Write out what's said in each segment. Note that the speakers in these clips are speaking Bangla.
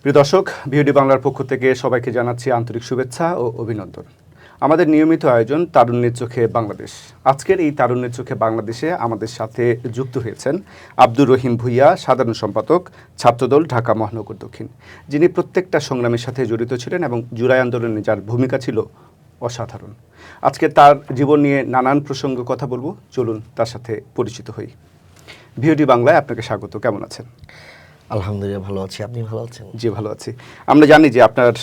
প্রিয় দর্শক, বিওডি বাংলার পক্ষ থেকে সবাইকে জানাচ্ছি আন্তরিক শুভেচ্ছা ও অভিনন্দন। আমাদের নিয়মিত আয়োজন তারুণ্যের চোখে বাংলাদেশ। আজকের এই তারুণ্যের চোখে বাংলাদেশে আমাদের সাথে যুক্ত হয়েছেন আব্দুর রহিম ভূঁইয়া, সাধারণ সম্পাদক, ছাত্রদল, ঢাকা মহানগর দক্ষিণ, যিনি প্রত্যেকটা সংগ্রামের সাথে জড়িত ছিলেন এবং জুলাই আন্দোলনে যার ভূমিকা ছিল অসাধারণ। আজকে তার জীবন নিয়ে নানান প্রসঙ্গে কথা বলবো, চলুন তার সাথে পরিচিত হই। বিওডি বাংলায় আপনাকে স্বাগত। কেমন আছেন? আলহামদুলিল্লাহ ভালো আছি। আপনি ভালো আছেন? জি, ভালো আছি। আমরা জানি যে আপনার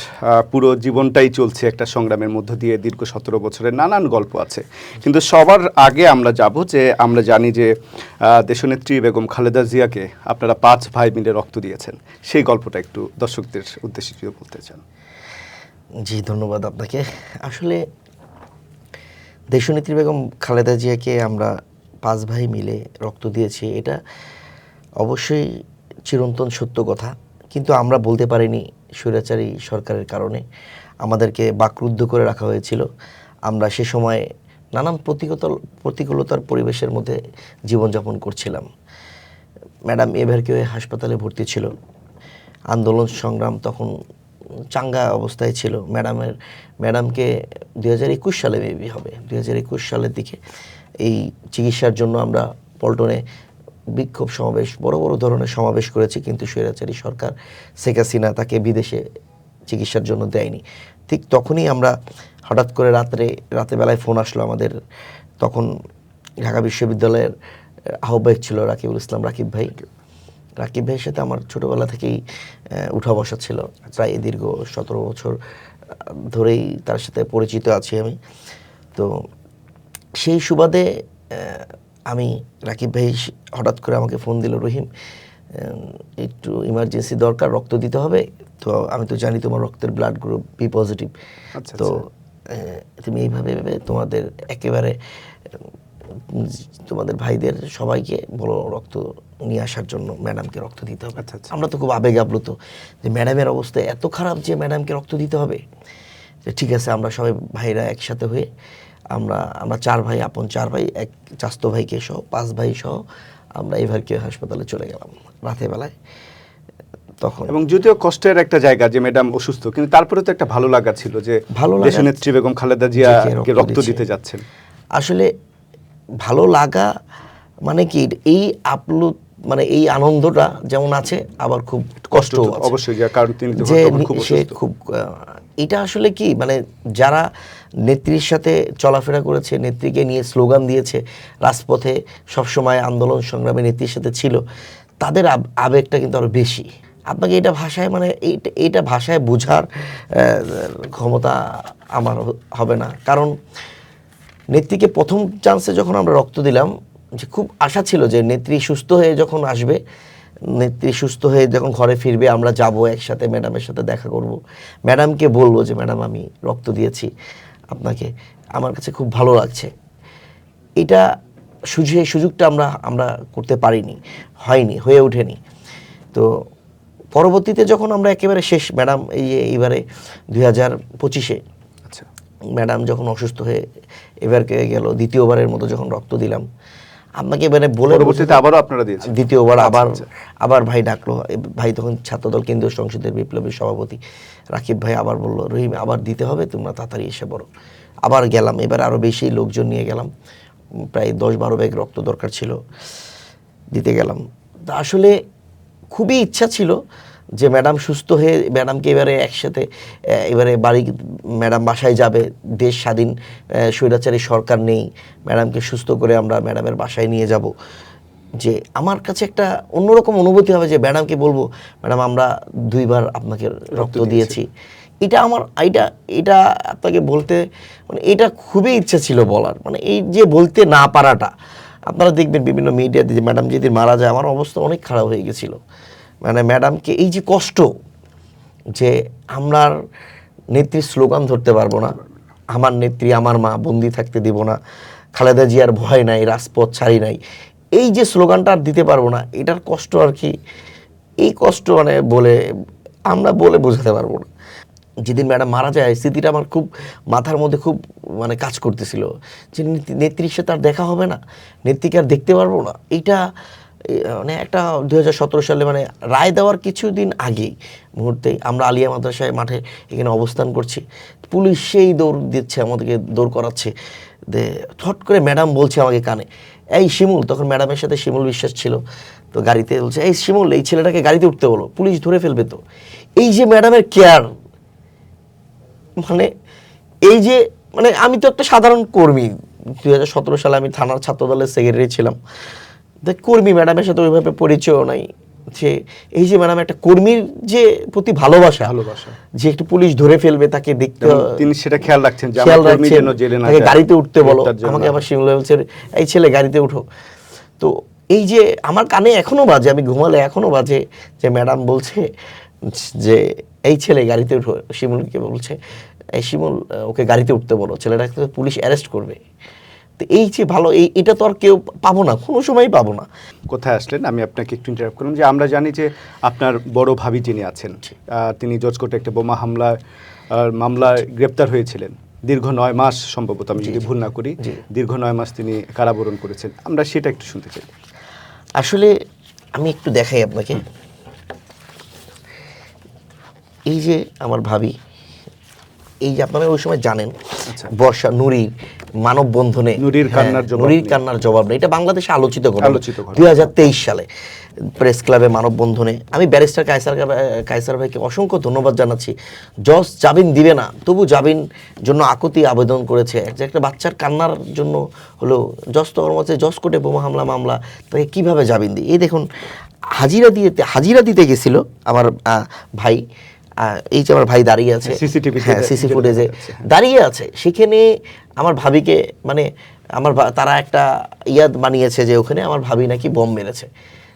পুরো জীবনটাই চলছে একটা সংগ্রামের মধ্য দিয়ে, দীর্ঘ 17 বছরের নানান গল্প আছে। কিন্তু সবার আগে আমরা যাব যে আমরা জানি যে দেশনেত্রী বেগম খালেদা জিয়াকে আপনারা 5 ভাই মিলে রক্ত দিয়েছেন। সেই গল্পটা একটু দর্শকদের উদ্দেশ্যে যদি বলতে চান। জি, ধন্যবাদ আপনাকে। আসলে দেশনেত্রী বেগম খালেদা জিয়াকে আমরা 5 ভাই মিলে রক্ত দিয়েছি, এটা অবশ্যই চিরন্তন সত্য কথা। কিন্তু আমরা বলতে পারিনি স্বৈরাচারী সরকারের কারণে আমাদেরকে বাকরুদ্ধ করে রাখা হয়েছিল। আমরা সে সময় নানান প্রতিকূলতার পরিবেশের মধ্যে জীবনযাপন করছিলাম। ম্যাডাম এভারকেও হাসপাতালে ভর্তি ছিল। আন্দোলন সংগ্রাম তখন চাঙ্গা অবস্থায় ছিল। ম্যাডামকে 2021 সালে মেবি হবে, 2021 সালের দিকে এই চিকিৎসার জন্য আমরা পল্টনে বিক্ষোভ সমাবেশ, বড় বড় ধরনের সমাবেশ করেছি, কিন্তু স্বৈরাচারী সরকার শেখ হাসিনা তাকে বিদেশে চিকিৎসার জন্য দেয়নি। ঠিক তখনই আমরা হঠাৎ করে রাতে বেলায় ফোন আসলো আমাদের। তখন ঢাকা বিশ্ববিদ্যালয়ের আহ্বায়ক ছিল রাকিবুল ইসলাম রাকিব ভাইয়ের সাথে আমার ছোটোবেলা থেকেই উঠা বসা ছিল। প্রায় দীর্ঘ 17 বছর ধরেই তার সাথে পরিচিত আছি আমি। তো সেই সুবাদে আমি রাকিব ভাই হঠাৎ করে আমাকে ফোন দিল, রহিম একটু ইমার্জেন্সি দরকার, রক্ত দিতে হবে। তো আমি তো জানি তোমার রক্তের ব্লাড গ্রুপ বি পজিটিভ। তো তুমি এইভাবে তোমাদের একেবারে তোমাদের ভাইদের সবাইকে বলো রক্ত নিয়ে আসার জন্য, ম্যাডামকে রক্ত দিতে হবে। আমরা তো খুব আবেগ আপ্লুত যে ম্যাডামের অবস্থা এত খারাপ যে ম্যাডামকে রক্ত দিতে হবে। যে ঠিক আছে, আমরা সবাই ভাইরা একসাথে হয়ে আমরা 4 ভাই, আপন 4 ভাই, এক চাস্তো ভাইকে সহ 5 ভাই সহ আমরা এভারকেও হাসপাতালে চলে গেলাম রাতে বেলায়। তখন এবং যদিও কষ্টের একটা জায়গা যে ম্যাডাম অসুস্থ, কিন্তু তারপরে তো একটা ভালো লাগা ছিল যে দেশনেত্রী বেগম খালেদা জিয়াকে রক্ত দিতে যাচ্ছেন। আসলে ভালো লাগা মানে কি, এই আপ্লুত মানে এই আনন্দটা যেমন আছে, আবার খুব কষ্ট অবশ্যই, কারণ তিনি খুব এটা আসলে কি মানে যারা নেত্রীর সাথে চলাফেরা করেছে, নেত্রীকে নিয়ে স্লোগান দিয়েছে রাজপথে, সবসময় আন্দোলন সংগ্রামে নেত্রীর সাথে ছিল, তাদের আবেগটা কিন্তু আরো বেশি। আপনাকে এটা ভাষায় মানে এইটা ভাষায় বোঝার ক্ষমতা আমার হবে না। কারণ নেত্রীকে প্রথম চান্সে যখন আমরা রক্ত দিলাম, যে খুব আশা ছিল যে নেত্রী সুস্থ হয়ে যখন আসবে, নেত্রী সুস্থ হয়ে যখন ঘরে ফিরবে, আমরা যাব একসাথে, ম্যাডামের সাথে দেখা করব, ম্যাডামকে বলবো যে ম্যাডাম আমি রক্ত দিয়েছি আপনাকে, আমার কাছে খুব ভালো লাগছে। এটা এই সুযোগটা আমরা করতে পারিনি, হয়ে ওঠেনি। তো পরবর্তীতে যখন আমরা একেবারে শেষ, ম্যাডাম এইবারে 2025-এ ম্যাডাম যখন অসুস্থ হয়ে এবারকে গেল, দ্বিতীয়বারের মতো যখন রক্ত দিলাম, আপনাকে মানে বলে পরবর্তীতে আবারও আপনারা দিয়েছেন। দ্বিতীয়বার আবার ভাই ডাকলো। ভাই তখন ছাত্রদল কেন্দ্রীয় সংসদের বিপ্লবী সভাপতি রাকিব ভাই আবার বলল, রহিম আবার দিতে হবে, তোমরা তাড়াতাড়ি এসে পড়ো। আবার গেলাম, এবার আরও বেশি লোকজন নিয়ে গেলাম, প্রায় 10-12 ব্যাগ রক্ত দরকার ছিল, দিতে গেলাম। তা আসলে খুবই ইচ্ছা ছিল যে ম্যাডাম সুস্থ হয়ে ম্যাডামকে এবারে একসাথে বাড়ি, ম্যাডাম বাসায় যাবে, দেশ স্বাধীন, স্বৈরাচারী সরকার নেই, ম্যাডামকে সুস্থ করে আমরা ম্যাডামের বাসায় নিয়ে যাব। যে আমার কাছে একটা অন্যরকম অনুভূতি হবে যে ম্যাডামকে বলবো, ম্যাডাম আমরা 2 বার আপনাকে রক্ত দিয়েছি। এটা আপনাকে বলতে মানে এটা খুবই ইচ্ছা ছিল বলার, মানে এই যে বলতে না পারাটা। আপনারা দেখবেন বিভিন্ন মিডিয়াতে যে ম্যাডাম যেদিন মারা যায়, আমার অবস্থা অনেক খারাপ হয়ে গেছিলো। মানে ম্যাডামকে এই যে কষ্ট, যে আমরা নেত্রীর স্লোগান ধরতে পারবো না, আমার নেত্রী আমার মা, বন্দি থাকতে দিব না, খালেদা জিয়ার ভয় নাই, রাজপথ ছাড়ি নাই, এই যে স্লোগানটা আর দিতে পারবো না, এটার কষ্ট আর কি, এই কষ্ট মানে আমরা বলে বোঝাতে পারবো না। যেদিন ম্যাডাম মারা যায়, স্মৃতিটা আমার খুব মাথার মধ্যে খুব মানে কাজ করতেছিল যে নেত্রীর সাথে আর দেখা হবে না, নেত্রীকে আর দেখতে পারবো না। মানে একটা 2017 সালে মানে রায় দেওয়ার কিছুদিন আগেই মুহূর্তেই আমরা আলিয়া মাদ্রাসায় মাঠে এখানে অবস্থান করছি, পুলিশ সেই দৌড় দিচ্ছে, আমাদেরকে দৌড় করাচ্ছে। হট করে ম্যাডাম বলছে আমাকে কানে, এই শিমুল, তখন ম্যাডামের সাথে শিমুল বিশ্বাস ছিল, তো গাড়িতে বলছে, এই শিমুল, এই ছেলেটাকে গাড়িতে উঠতে বলো, পুলিশ ধরে ফেলবে তো। এই যে ম্যাডামের কেয়ার, মানে এই যে মানে আমি তো একটা সাধারণ কর্মী, 2017 সালে আমি থানার ছাত্রদলের সেক্রেটারি ছিলাম, কর্মী, ম্যাডামের সাথে ওইভাবে পরিচয়ও নাই। যে এই যে ম্যাডাম একটা কর্মীর যে প্রতি ভালোবাসা, যে একটু পুলিশ ধরে ফেলবে তাকে দেখতে, তিনি সেটা খেয়াল রাখছেন যে খেয়াল আমার কর্মী রাখছেন, যেন জেলে না তাকে যায়, গাড়িতে উঠতে বলো। গ্রেপ্তার যেন আমাকে না আবার হয়। শিমুল বলছে, এই ছেলে গাড়িতে উঠো। তো এই যে আমার কানে এখনো বাজে, আমি ঘুমালে এখনো বাজে যে ম্যাডাম বলছে যে এই ছেলে গাড়িতে উঠো, শিমুলকে বলছে, এই শিমুল, ওকে গাড়িতে উঠতে বলো, ছেলেটাকে তো পুলিশ অ্যারেস্ট করবে। তো এই যে ভালো, এটা তো আর কেউ পাবো না, কোনো সময়ই পাবো না। কোথায় আসলেন, আমি আপনাকে একটু ইন্টারাপ্ট করলাম, যে আমরা জানি যে আপনার বড় ভাবি যিনি আছেন, তিনি জজকোর্টে একটা বোমা মামলায় গ্রেপ্তার হয়েছিলেন। দীর্ঘ 9 মাস সম্ভবত, আমি যদি ভুল না করি, দীর্ঘ 9 মাস তিনি কারাবরণ করেছেন। আমরা সেটা একটু শুনতে চাই। আসলে আমি একটু দেখাই আপনাকে, এই যে আমার ভাবি, এই যে আপনারা ওই সময় জানেন বর্ষা নুরির মানববন্ধনে, নুরির কান্নার জবাব নেই, এটা বাংলাদেশে আলোচিত ঘটনা 2023 সালে প্রেস ক্লাবে মানববন্ধনে। আমি ব্যারিস্টার কায়সার ভাইকে অসংখ্য ধন্যবাদ জানাচ্ছি। জজ জামিন দিবে না, তবু জামিন জন্য আকুতি আবেদন করেছে। একটা বাচ্চার কান্নার জন্য হলো জজ তো জজ কোর্টে বোমা হামলা মামলা, তাকে কীভাবে জামিন দিই। এই দেখুন, হাজিরা দিতে গেছিল আমার ভাই, এই যে আমার ভাই দাঁড়িয়ে আছে, সিসি ফুটেজে দাঁড়িয়ে আছে, সেখানে আমার ভাবিকে মানে তারা একটা ইয়াদ বানিয়েছে যে ওখানে আমার ভাবি নাকি বম মেরেছে।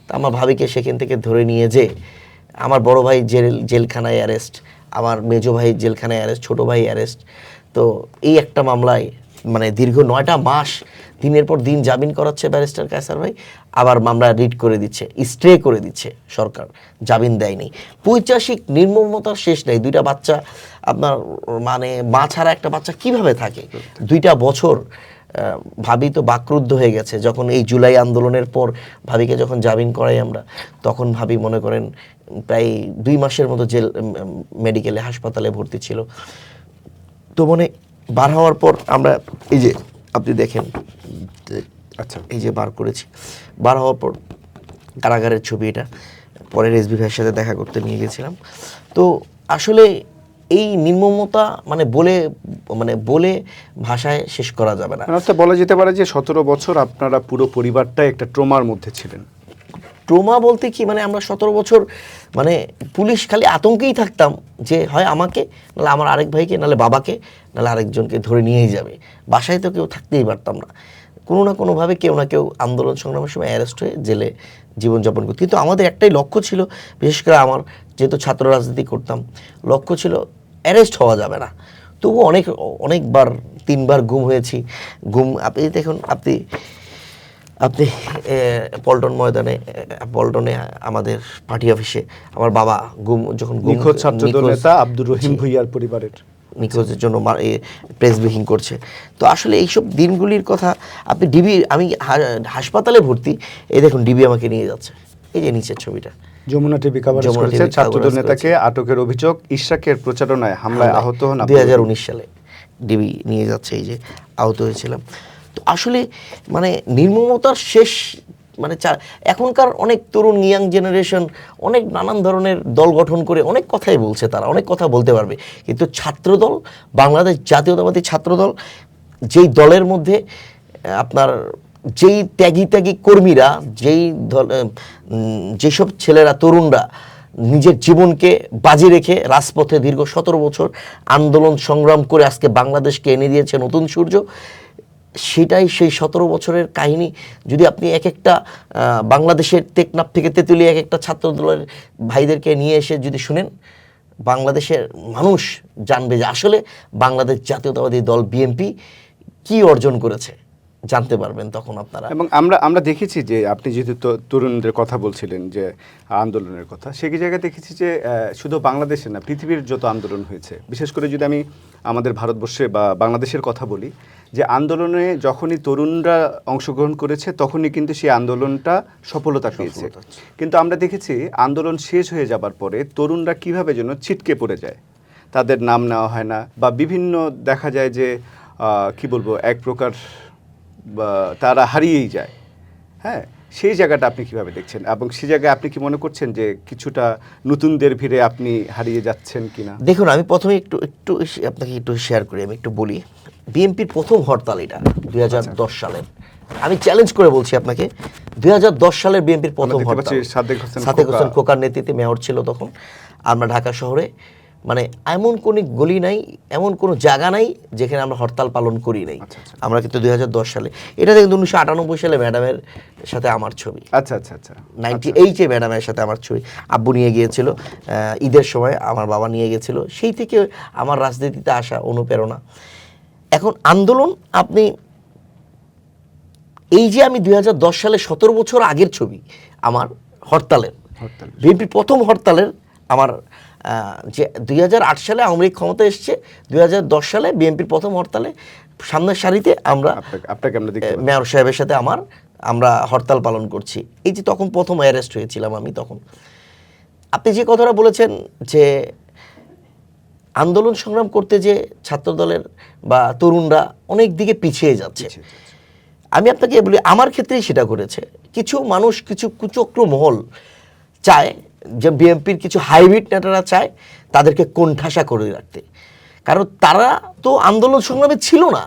তা আমার ভাবিকে সেখান থেকে ধরে নিয়ে যে আমার বড় ভাই জেলখানায় অ্যারেস্ট, আমার মেজো ভাই জেলখানায় অ্যারেস্ট, ছোট ভাই অ্যারেস্ট। তো এই একটা মামলায় মানে দীর্ঘ 9টা মাস দিনের পর দিন জামিন করাচ্ছে ব্যারিস্টার কায়সার ভাই, আবার মামলা রিট করে দিচ্ছে, স্টে করে দিচ্ছে সরকার, জামিন দেয়নি। পৈশাচিক নির্মমতার শেষ নেই। 2টা বাচ্চা, আপনার মানে মা ছাড়া একটা বাচ্চা কিভাবে থাকে 2টা বছর। ভাবি তো বাকরুদ্ধ হয়ে গেছে যখন এই জুলাই আন্দোলনের পর ভাবিকে যখন জামিন করাই আমরা, তখন ভাবি মনে করেন প্রায় 2 মাসের মতো জেল মেডিকেলে হাসপাতালে ভর্তি ছিল। তো মানে বার হওয়ার পর আমরা এই যে আপনি দেখেন, আচ্ছা এই যে বার করেছি, বার হওয়ার পর কারাগারের ছবি এটা, পরের এসবি ভাইয়ের সাথে দেখা করতে নিয়ে গেছিলাম। তো আসলে এই নির্মমতা মানে বলে ভাষায় শেষ করা যাবে না। বলা যেতে পারে যে 17 বছর আপনারা পুরো পরিবারটাই একটা ট্রমার মধ্যে ছিলেন। ট্রমা বলতে কি, মানে আমরা 17 বছর মানে পুলিশ খালি আতঙ্কেই থাকতাম যে হয় আমাকে, নাহলে আমার আরেক ভাইকে, নাহলে বাবাকে, নাহলে আরেকজনকে ধরে নিয়েই যাবে। বাসায় তো কেউ থাকতেই পারতাম না, কোনো না কোনোভাবে কেউ না কেউ আন্দোলন সংগ্রামের সময় অ্যারেস্ট হয়ে জেলে জীবনযাপন করত। কিন্তু আমাদের একটাই লক্ষ্য ছিল, বিশেষ করে আমার যেহেতু ছাত্র রাজনীতি করতাম, লক্ষ্য ছিল অ্যারেস্ট হওয়া যাবে না। তবু অনেকবার 3বার গুম হয়েছি। আপনি দেখুন, আপনি পল্টন ময়দানে, পল্টনে আমাদের পার্টি অফিসে আমার বাবা যখন নিখোঁজ ছাত্রদল নেতা আব্দুর রহিম ভুইয়ার পরিবারের নিখোঁজের জন্য প্রেস ব্রিফিং করছে। তো আসলে এইসব দিনগুলির কথা আপনি আমি হাসপাতালে ভর্তি, এই দেখুন ডিবি আমাকে নিয়ে যাচ্ছে, এই যে নিচের ছবিটা। যমুনা টিভি কভারেজ করেছে ছাত্রদল নেতাকে আটকের অভিযোগ, ইশরাকের প্রচারণায় হামলায় আহত হন 2019 সালে ডিবি নিয়ে যাচ্ছে, এই যে আহত হয়েছিলাম। তো আসলে মানে নির্মমতার শেষ মানে এখনকার অনেক তরুণ ইয়াং জেনারেশন অনেক নানান ধরনের দল গঠন করে অনেক কথাই বলছে, তারা অনেক কথা বলতে পারবে, কিন্তু ছাত্রদল, বাংলাদেশ জাতীয়তাবাদী ছাত্রদল, যেই দলের মধ্যে আপনার যেই ত্যাগী কর্মীরা, যেসব ছেলেরা, তরুণরা নিজের জীবনকে বাজি রেখে রাজপথে দীর্ঘ 17 বছর আন্দোলন সংগ্রাম করে আজকে বাংলাদেশকে এনে দিয়েছে নতুন সূর্য, সেটাই সেই 17 বছরের কাহিনী যদি আপনি এক একটা বাংলাদেশের টেকনাফ থেকে তেঁতুলিয়া এক একটা ছাত্র দলের ভাইদেরকে নিয়ে এসে যদি শুনেন, বাংলাদেশের মানুষ জানবে যে আসলে বাংলাদেশ জাতীয়তাবাদী দল বিএনপি কি অর্জন করেছে, জানতে পারবেন তখন আপনারা। এবং আমরা দেখেছি যে আপনি যেহেতু তরুণদের কথা বলছিলেন, যে আন্দোলনের কথা, সেই জায়গায় দেখেছি যে শুধু বাংলাদেশে না, পৃথিবীর যত আন্দোলন হয়েছে, বিশেষ করে যদি আমি আমাদের ভারতবর্ষে বা বাংলাদেশের কথা বলি, যে আন্দোলনে যখনই তরুণরা অংশগ্রহণ করেছে তখনই কিন্তু সেই আন্দোলনটা সফলতা পেয়েছে। কিন্তু আমরা দেখেছি আন্দোলন শেষ হয়ে যাবার পরে তরুণরা কিভাবে যেন ছিটকে পড়ে যায়, তাদের নাম নেওয়া হয় না, বা বিভিন্ন দেখা যায় যে কি বলবো, এক প্রকার তারা হারিয়েই যায়। হ্যাঁ, সেই জায়গাটা আপনি কিভাবে দেখছেন, এবং সেই জায়গায় আপনি কি মনে করছেন যে কিছুটা নতুনদের ভিড়ে আপনি হারিয়ে যাচ্ছেন কিনা? দেখুন, আমি প্রথমে একটু আপনাকে একটু শেয়ার করি, আমি একটু বলি। বিএনপির প্রথম হরতাল এটা 2010 সালের, আমি চ্যালেঞ্জ করে বলছি আপনাকে, 2010 সালের বিএনপির প্রথম হরতাল। সাদেক হোসেন খোকার নেতৃত্বে মেয়র ছিল তখন। আমরা ঢাকা শহরে মানে এমন কোনো গলি নাই, এমন কোনো জায়গা নাই যেখানে আমরা হরতাল পালন করি নাই। আমরা কিন্তু 2010 সালে, এটা কিন্তু 1998 সালে ম্যাডামের সাথে আমার ছবি। আচ্ছা আচ্ছা আচ্ছা, 98-এ ম্যাডামের সাথে আমার ছবি, আব্বু নিয়ে গিয়েছিল ঈদের সময়, আমার বাবা নিয়ে গিয়েছিল। সেই থেকে আমার রাজনীতিতে আসা অনুপ্রেরণা। এখন আন্দোলন, আপনি এই যে আমি 2010 সালে 17 বছর আগের ছবি আমার হরতালের, বিএনপির প্রথম হরতালের আমার, যে 2008 সালে আওয়ামী লীগ ক্ষমতায় এসছে, 2010 সালে বিএনপির প্রথম হরতালে সামনের সারিতে আমরা মেয়র সাহেবের সাথে আমরা হরতাল পালন করছি। এই যে তখন প্রথম অ্যারেস্ট হয়েছিলাম আমি তখন। আপনি যে কথাটা বলেছেন যে আন্দোলন সংগ্রাম করতে যে ছাত্রদলের বা তরুণরা অনেক দিকে পিছিয়ে যাচ্ছে, আমি আপনাকে বলি আমার ক্ষেত্রেই সেটা করেছে। কিছু মানুষ, কিছু কুচক্র মহল চায় যে বিএনপির কিছু হাইব্রিড নেতারা চায় তাদেরকে কোণঠাসা করে রাখতে, কারণ তারা তো আন্দোলন সংগ্রামে ছিল না,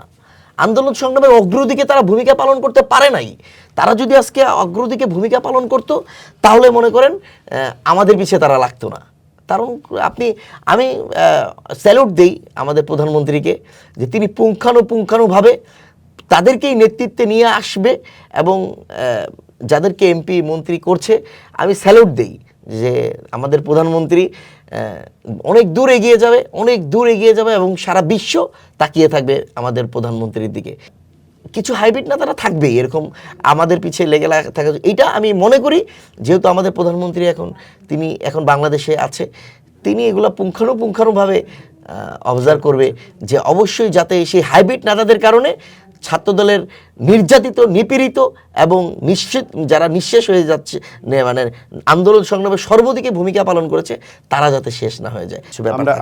আন্দোলন সংগ্রামের অগ্রদিকে তারা ভূমিকা পালন করতে পারে নাই। তারা যদি আজকে অগ্রদিকে ভূমিকা পালন করতো তাহলে মনে করেন আমাদের পিছিয়ে তারা লাগতো না। কারণ আমি স্যালুট দেই আমাদের প্রধানমন্ত্রীকে যে তিনি পুঙ্খানুপুঙ্খানুভাবে তাদেরকেই নেতৃত্বে নিয়ে আসবে, এবং যাদেরকে এমপি মন্ত্রী করছে আমি স্যালুট দেই যে আমাদের প্রধানমন্ত্রী অনেক দূর এগিয়ে যাবে, অনেক দূর এগিয়ে যাবে, এবং সারা বিশ্ব তাকিয়ে থাকবে আমাদের প্রধানমন্ত্রীর দিকে। কিছু হাইব্রিড না তারা থাকবেই, এরকম আমাদের পিছিয়ে লেগে থাকা, এইটা আমি মনে করি। যেহেতু আমাদের প্রধানমন্ত্রী তিনি এখন বাংলাদেশে আছে, তিনি এগুলো পুঙ্খানুপুঙ্খানুভাবে অবজার্ভ করবে যে অবশ্যই যাতে সেই হাইব্রিড নেতাদের কারণে ছাত্রদলের নির্যাতিত, নিপীড়িত এবং যারা নিঃশেষ হয়ে যাচ্ছে, মানে আন্দোলন সংগ্রামে সর্বদিকে ভূমিকা পালন করেছে, তারা যাতে শেষ না হয়ে যায়।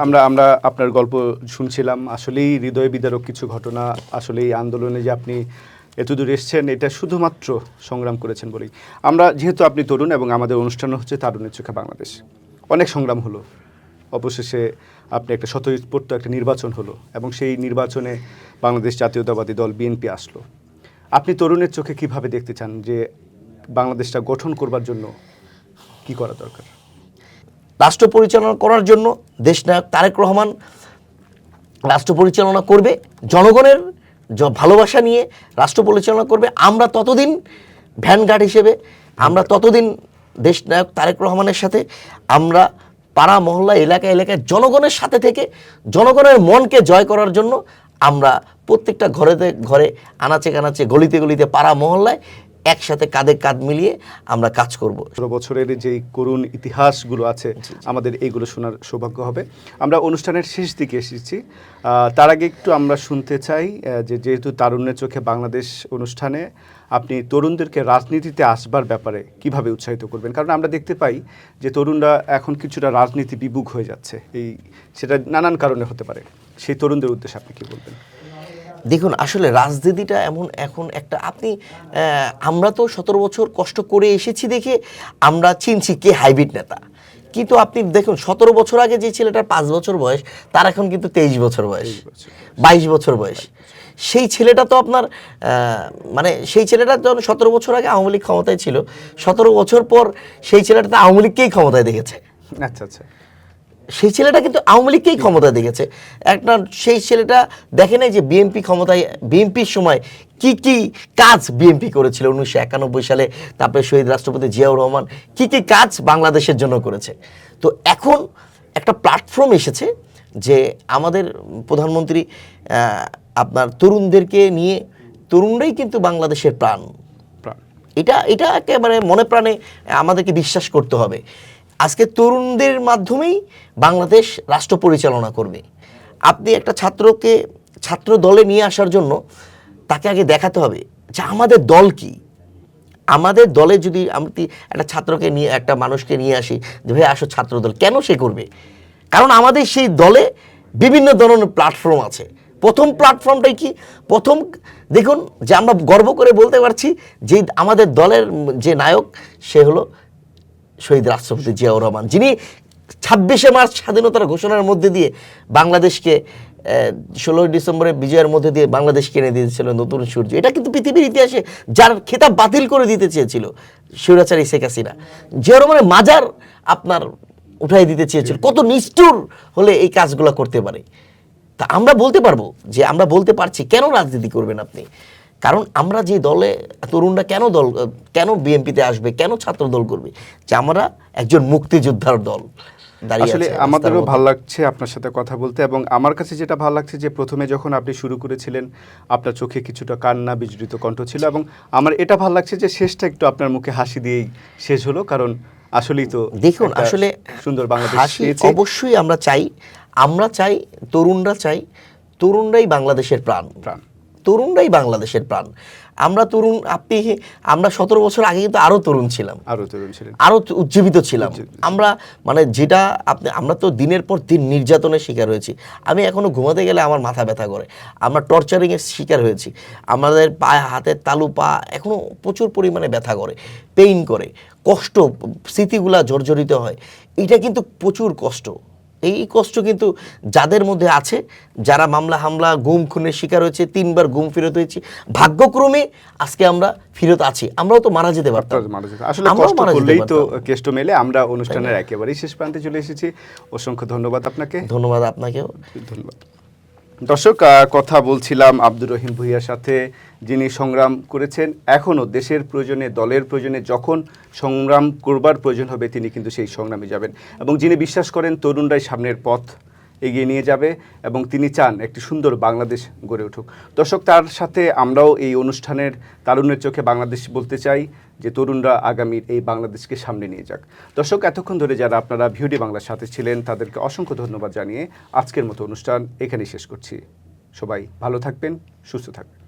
আমরা আপনার গল্প শুনছিলাম, আসলেই হৃদয় বিদারক কিছু ঘটনা। আসলে এই আন্দোলনে যে আপনি এতদূর এসছেন, এটা শুধুমাত্র সংগ্রাম করেছেন বলেই। আমরা যেহেতু আপনি তরুণ এবং আমাদের অনুষ্ঠান হচ্ছে তারুণ্যের চোখে বাংলাদেশ, অনেক সংগ্রাম হলো, অবশেষে আপনি একটা স্বতঃস্ফূর্ত একটা নির্বাচন হলো, এবং সেই নির্বাচনে বাংলাদেশ জাতীয়তাবাদী দল বিএনপি আসলো। আপনি তরুণের চোখে কিভাবে দেখতে চান যে বাংলাদেশটা গঠন করবার জন্য কি করা দরকার? রাষ্ট্র পরিচালনা করার জন্য দেশনায়ক তারেক রহমান রাষ্ট্র পরিচালনা করবে, জনগণের ভালোবাসা নিয়ে রাষ্ট্র পরিচালনা করবে। আমরা ততদিন ভ্যানগার্ড হিসেবে, আমরা ততদিন দেশনায়ক তারেক রহমানের সাথে আমরা পাড়া মহল্লা এলাকায় এলাকায় জনগণের সাথে থেকে জনগণের মনকে জয় করার জন্য আমরা প্রত্যেকটা ঘরে আনাচে কানাচে গলিতে গলিতে পাড়া মহল্লায় একসাথে কাঁধে কাঁধ মিলিয়ে আমরা কাজ করব। ১৬ বছরের যেই করুণ ইতিহাসগুলো আছে আমাদের এইগুলো শোনার সৌভাগ্য হবে। আমরা অনুষ্ঠানের শেষ দিকে এসেছি, তার আগে একটু আমরা শুনতে চাই যে যেহেতু তারুণ্যের চোখে বাংলাদেশ অনুষ্ঠানে আপনি তরুণদেরকে রাজনীতিতে আসবার ব্যাপারে কিভাবে উৎসাহিত করবেন, কারণ আমরা দেখতে পাই যে তরুণরা এখন কিছুটা রাজনীতি বিমুখ হয়ে যাচ্ছে, সেটা নানান কারণে হতে পারে। সেই তরুণদের উদ্দেশ্যে আপনি কি বলবেন? দেখুন, আসলে রাজনীতিটা এখন একটা আমরা তো 17 বছর কষ্ট করে এসেছি দেখে আমরা চিনছি কে হাইব্রিড নেতা, কিন্তু আপনি দেখুন 17 বছর আগে যে ছেলেটার 5 বছর বয়স, তার এখন কিন্তু 23 বছর বয়স, 22 বছর বয়স। সেই ছেলেটা তো আপনার মানে সেই ছেলেটা যখন 17 বছর আগে আওয়ামী লীগ ক্ষমতায় ছিল, 17 বছর পর সেই ছেলেটা তো আওয়ামী লীগকেই ক্ষমতায় দেখেছে। আচ্ছা আচ্ছা, সেই ছেলেটা কিন্তু আওয়ামী লীগকেই ক্ষমতা দেখেছে। সেই ছেলেটা দেখে নাই যে বিএনপির সময় কি কি কাজ বিএনপি করেছিল 1991 সালে, তারপরে শহীদ রাষ্ট্রপতি জিয়াউর রহমান কি কি কাজ বাংলাদেশের জন্য করেছে। তো এখন একটা প্ল্যাটফর্ম এসেছে যে আমাদের প্রধানমন্ত্রী আপনার তরুণদেরকে নিয়ে, তরুণরাই কিন্তু বাংলাদেশের প্রাণ, এটা একেবারে মনে প্রাণে আমাদেরকে বিশ্বাস করতে হবে। আজকে তরুণদের মাধ্যমেই বাংলাদেশ রাষ্ট্র পরিচালনা করবে। আপনি একটা ছাত্র দলে নিয়ে আসার জন্য তাকে আগে দেখাতে হবে যে আমাদের দল কি। আমাদের দলে যদি আমি একটা ছাত্রকে নিয়ে, একটা মানুষকে নিয়ে আসি যে ভাই আসো ছাত্র দল, কেন সে করবে? কারণ আমাদের সেই দলে বিভিন্ন ধরনের প্ল্যাটফর্ম আছে। প্রথম প্ল্যাটফর্মটাই কি? প্রথম দেখুন যে আমরা গর্ব করে বলতে পারছি যে আমাদের দলের যে নায়ক সে হলো শহীদ রাষ্ট্রপতি জিয়াউর রহমান, যিনি 26শে মার্চ স্বাধীনতার ঘোষণার মধ্যে দিয়ে বাংলাদেশকে 16ই ডিসেম্বরের বিজয়ের মধ্যে দিয়ে বাংলাদেশকে এনে দিয়েছিল নতুন সূর্য। এটা কিন্তু পৃথিবীর ইতিহাসে যার খেতাব বাতিল করে দিতে চেয়েছিল স্বৈরাচারী শেখ হাসিনা, জিয়াউর রহমানের মাজার আপনার উঠাই দিতে চেয়েছিল। কত নিষ্ঠুর হলে এই কাজগুলো করতে পারে। তা আমরা বলতে পারবো যে আমরা বলতে পারছি কেন রাজনীতি করবেন আপনি? কারণ আমরা যে দলে তরুণরা কেন বিএনপিতে আসবে, কেন ছাত্র দল করবে, যে আমরা একজন মুক্তিযোদ্ধার দল দাঁড়িয়ে আসলে আছে। আমাদেরও ভালো লাগছে আপনার সাথে কথা বলতে, এবং আমার কাছে যেটা ভালো লাগছে যে প্রথমে যখন আপনি শুরু করেছিলেন আপনার চোখে কিছুটা কান্না বিজড়িত কণ্ঠ ছিল, এবং আমার এটা ভালো লাগছে যে শেষটা একটু আপনার মুখে হাসি দিয়েই শেষ হলো। কারণ আসলেই তো দেখুন আসলে সুন্দর বাংলাদেশ হাসি পেয়েছি। অবশ্যই আমরা চাই, তরুণরাই বাংলাদেশের প্রাণ। তরুণরাই বাংলাদেশের প্রাণ। আমরা 17 বছর আগে কিন্তু আরো তরুণ ছিলাম, আরো উজ্জীবিত ছিলাম। আমরা মানে যেটা আমরা তো দিনের পর দিন নির্যাতনের শিকার হয়েছি। আমি এখনো ঘুমাতে গেলে আমার মাথা ব্যথা করে। আমরা টর্চারিং এর শিকার হয়েছি। আমাদের পায়ে হাতের তালু পা এখনো প্রচুর পরিমাণে ব্যথা করে, পেইন করে, কষ্ট, স্মৃতিগুলা জর্জরিত হয়। এটা কিন্তু প্রচুর কষ্ট। এই কষ্ট কিন্তু যাদের মধ্যে আছে, যারা মামলা হামলা গুম খুনের শিকার হয়েছে, 3বার গুম ফেরত হয়েছি, ভাগ্যক্রমে আজকে আমরা ফিরত আছি। আমরাও তো মারা যেতে পারতাম, আসলে কষ্ট করলেই তো কেষ্ট মেলে। আমরা অনুষ্ঠানের একেবারেই শেষ প্রান্তে চলে এসেছি। অসংখ্য ধন্যবাদ আপনাকে। ধন্যবাদ আপনাকেও। ধন্যবাদ। দর্শক, কথা বলছিলাম আব্দুর রহিম ভূঁইয়ার সাথে, যিনি সংগ্রাম করেছেন। এখনও দেশের প্রয়োজনে, দলের প্রয়োজনে যখন সংগ্রাম করবার প্রয়োজন হবে তিনি কিন্তু সেই সংগ্রামে যাবেন, এবং যিনি বিশ্বাস করেন তরুণরাই সামনের পথ এগিয়ে নিয়ে যাবে, এবং তিনি চান একটি সুন্দর বাংলাদেশ গড়ে উঠুক। দর্শক, তার সাথে আমরাও এই অনুষ্ঠানের তারুণ্যের চোখে বাংলাদেশ বলতে চাই যে তরুণরা আগামীর এই বাংলাদেশকে সামনে নিয়ে যাক। দর্শক, এতক্ষণ ধরে যারা আপনারা ভিওডি বাংলার সাথে ছিলেন তাদেরকে অসংখ্য ধন্যবাদ জানিয়ে আজকের মতো অনুষ্ঠান এখানেই শেষ করছি। সবাই ভালো থাকবেন, সুস্থ থাকবেন।